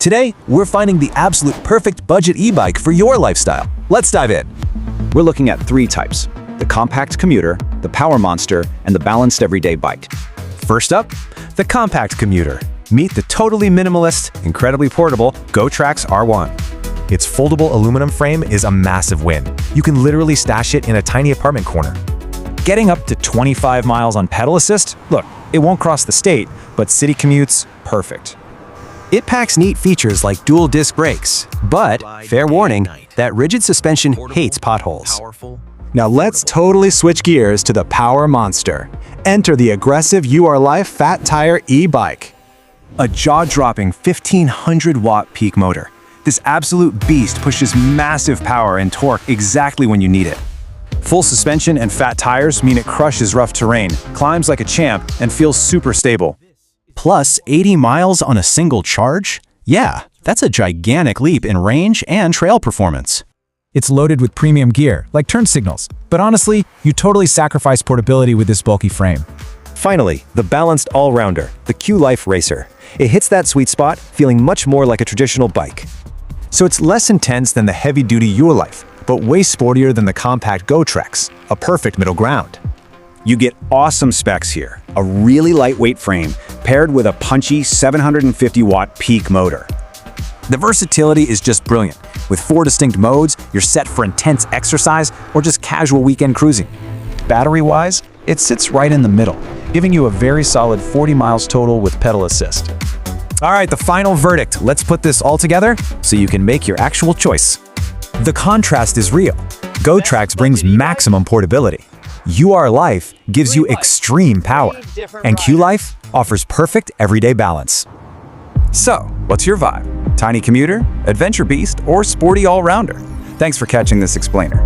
Today, we're finding the absolute perfect budget e-bike for your lifestyle. Let's dive in. We're looking at three types: the compact commuter, the power monster, and the balanced everyday bike. First up, the compact commuter. Meet the totally minimalist, incredibly portable GoTrax R1. Its foldable aluminum frame is a massive win. You can literally stash it in a tiny apartment corner. Getting up to 25 miles on pedal assist? Look, it won't cross the state, but city commutes, perfect. It packs neat features like dual disc brakes, but fair warning, that rigid suspension hates potholes. Now let's totally switch gears to the power monster. Enter the aggressive UR-Life Fat Tire e-bike. A jaw-dropping 1500-watt peak motor. This absolute beast pushes massive power and torque exactly when you need it. Full suspension and fat tires mean it crushes rough terrain, climbs like a champ, and feels super stable. Plus 80 miles on a single charge? Yeah, that's a gigantic leap in range and trail performance. It's loaded with premium gear, like turn signals, but honestly, you totally sacrifice portability with this bulky frame. Finally, the balanced all-rounder, the Q-Life Racer. It hits that sweet spot, feeling much more like a traditional bike. So it's less intense than the heavy-duty UR-Life, but way sportier than the compact GoTrax, a perfect middle ground. You get awesome specs here: a really lightweight frame paired with a punchy 750-watt peak motor. The versatility is just brilliant. With 4 distinct modes, you're set for intense exercise or just casual weekend cruising. Battery-wise, it sits right in the middle, giving you a very solid 40 miles total with pedal assist. All right, the final verdict. Let's put this all together so you can make your actual choice. The contrast is real. GoTrax brings maximum portability. UR-Life gives you extreme power, and Q-Life offers perfect everyday balance. So, what's your vibe? Tiny commuter, adventure beast, or sporty all-rounder? Thanks for catching this explainer.